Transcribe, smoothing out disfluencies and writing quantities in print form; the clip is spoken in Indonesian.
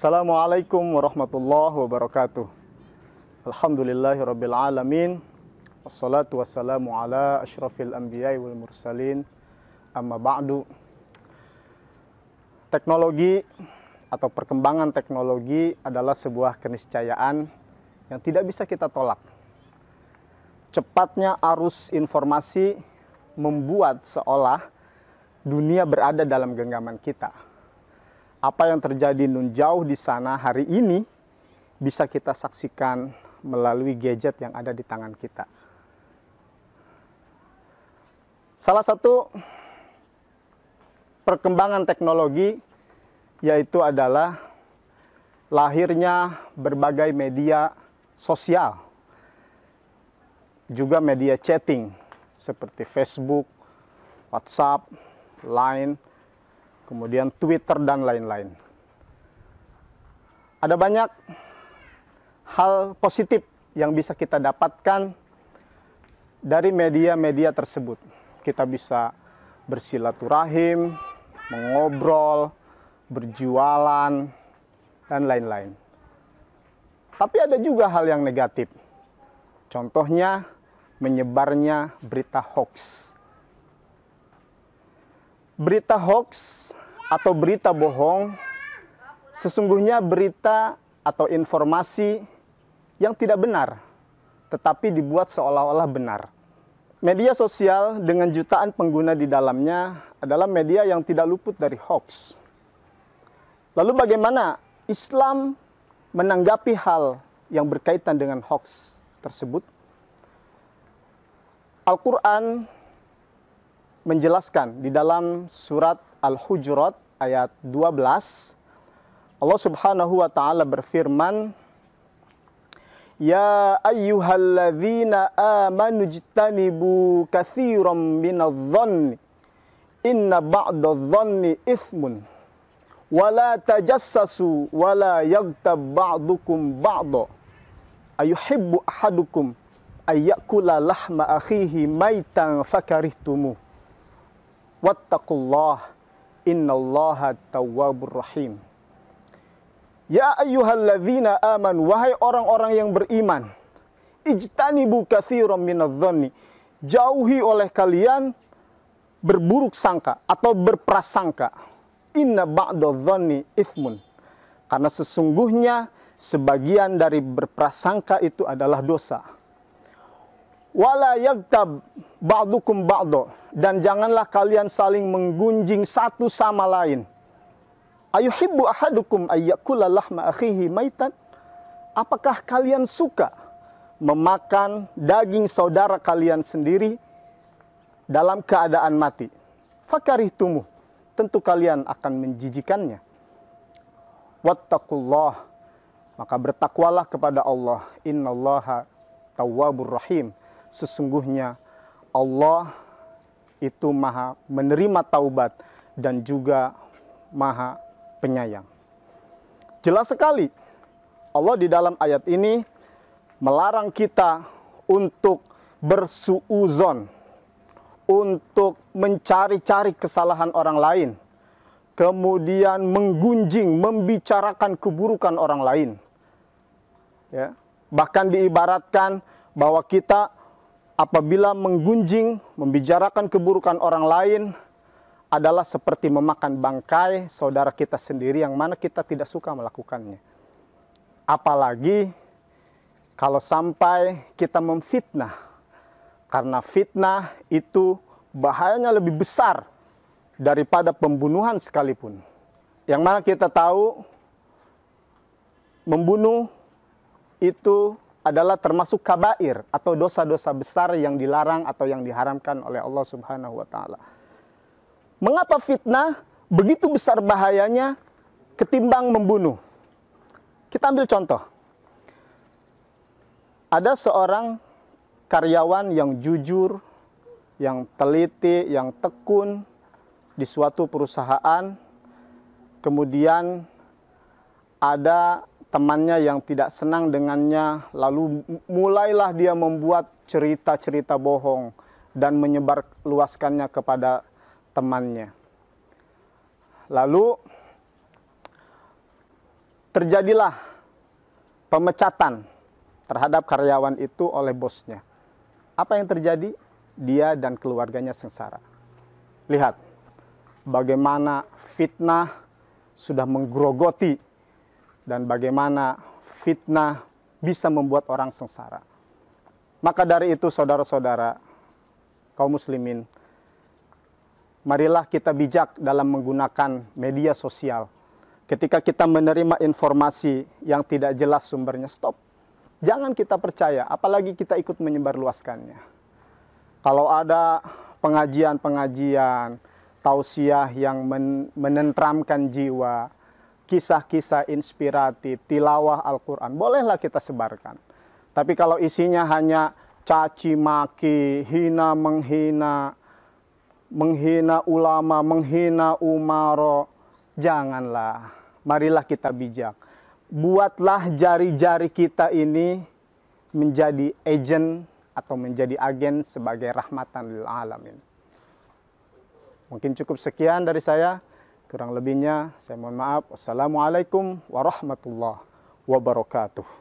Assalamualaikum warahmatullahi wabarakatuh. Alhamdulillahirabbil alamin. Wassalatu wassalamu ala asyrafil anbiya'i wal mursalin. Amma ba'du. Teknologi atau perkembangan teknologi adalah sebuah keniscayaan yang tidak bisa kita tolak. Cepatnya arus informasi membuat seolah dunia berada dalam genggaman kita. Apa yang terjadi nun jauh di sana hari ini bisa kita saksikan melalui gadget yang ada di tangan kita. Salah satu perkembangan teknologi yaitu adalah lahirnya berbagai media sosial, juga media chatting seperti Facebook, WhatsApp, Line, kemudian Twitter, dan lain-lain. Ada banyak hal positif yang bisa kita dapatkan dari media-media tersebut. Kita bisa bersilaturahim, mengobrol, berjualan, dan lain-lain. Tapi ada juga hal yang negatif. Contohnya, menyebarnya berita hoax. Berita hoax atau berita bohong sesungguhnya berita atau informasi yang tidak benar, tetapi dibuat seolah-olah benar. Media sosial dengan jutaan pengguna di dalamnya adalah media yang tidak luput dari hoax. Lalu bagaimana Islam menanggapi hal yang berkaitan dengan hoax tersebut? Al-Quran menjelaskan di dalam surat Al-Hujurat ayat 12, Allah Subhanahu wa taala berfirman, "Ya ayyuhalladzina amanu jtanibu katsiran minadh-dhanni inna ba'dadh-dhanni itsmun wa la tajassasu wa la yaghtab ba'dukum ba'dha ayuhibbu ahadukum ayyakula lahma akhihi maitan fakarihtumuh wattaqullah innallaha tawwabur rahim." Ya ayyuhalladzina amanu, wahai orang-orang yang beriman, ijtanibu katsiran minadh-dhanni, jauhi oleh kalian berburuk sangka atau berprasangka. Inna ba'dadh-dhanni itsmun, karena sesungguhnya sebagian dari berprasangka itu adalah dosa. Wala yaghtab ba'dukum ba'dha, dan janganlah kalian saling menggunjing satu sama lain. Ayuhibbu ahadukum ayyakula lahma akhihi maitan, apakah kalian suka memakan daging saudara kalian sendiri dalam keadaan mati? Fakarihtumuh, tentu kalian akan menjijikannya. Wattaqullah, maka bertakwalah kepada Allah. Innallaha tawwabur rahim, sesungguhnya Allah itu maha menerima taubat dan juga maha penyayang. Jelas sekali Allah di dalam ayat ini melarang kita untuk bersuuzon, untuk mencari-cari kesalahan orang lain, kemudian menggunjing, membicarakan keburukan orang lain. Ya, bahkan diibaratkan bahwa kita apabila menggunjing, membicarakan keburukan orang lain adalah seperti memakan bangkai saudara kita sendiri yang mana kita tidak suka melakukannya. Apalagi kalau sampai kita memfitnah. Karena fitnah itu bahayanya lebih besar daripada pembunuhan sekalipun. Yang mana kita tahu membunuh itu adalah termasuk kabair atau dosa-dosa besar yang dilarang atau yang diharamkan oleh Allah Subhanahu wa taala. Mengapa fitnah begitu besar bahayanya ketimbang membunuh? Kita ambil contoh. Ada seorang karyawan yang jujur, yang teliti, yang tekun di suatu perusahaan. Kemudian ada temannya yang tidak senang dengannya, lalu mulailah dia membuat cerita-cerita bohong dan menyebarluaskannya kepada temannya. Lalu terjadilah pemecatan terhadap karyawan itu oleh bosnya. Apa yang terjadi? Dia dan keluarganya sengsara. Lihat bagaimana fitnah sudah menggerogoti dan bagaimana fitnah bisa membuat orang sengsara. Maka dari itu saudara-saudara kaum muslimin, marilah kita bijak dalam menggunakan media sosial. Ketika kita menerima informasi yang tidak jelas sumbernya, stop. Jangan kita percaya, apalagi kita ikut menyebarluaskannya. Kalau ada pengajian-pengajian, tausiah yang menenteramkan jiwa, kisah-kisah inspiratif, tilawah Al-Quran, bolehlah kita sebarkan. Tapi kalau isinya hanya caci maki, hina menghina, menghina ulama, menghina umaro, janganlah. Marilah kita bijak. Buatlah jari-jari kita ini menjadi agent atau menjadi agen sebagai rahmatan lil alamin. Mungkin cukup sekian dari saya. Kurang lebihnya saya mohon maaf. Wassalamualaikum warahmatullahi wabarakatuh.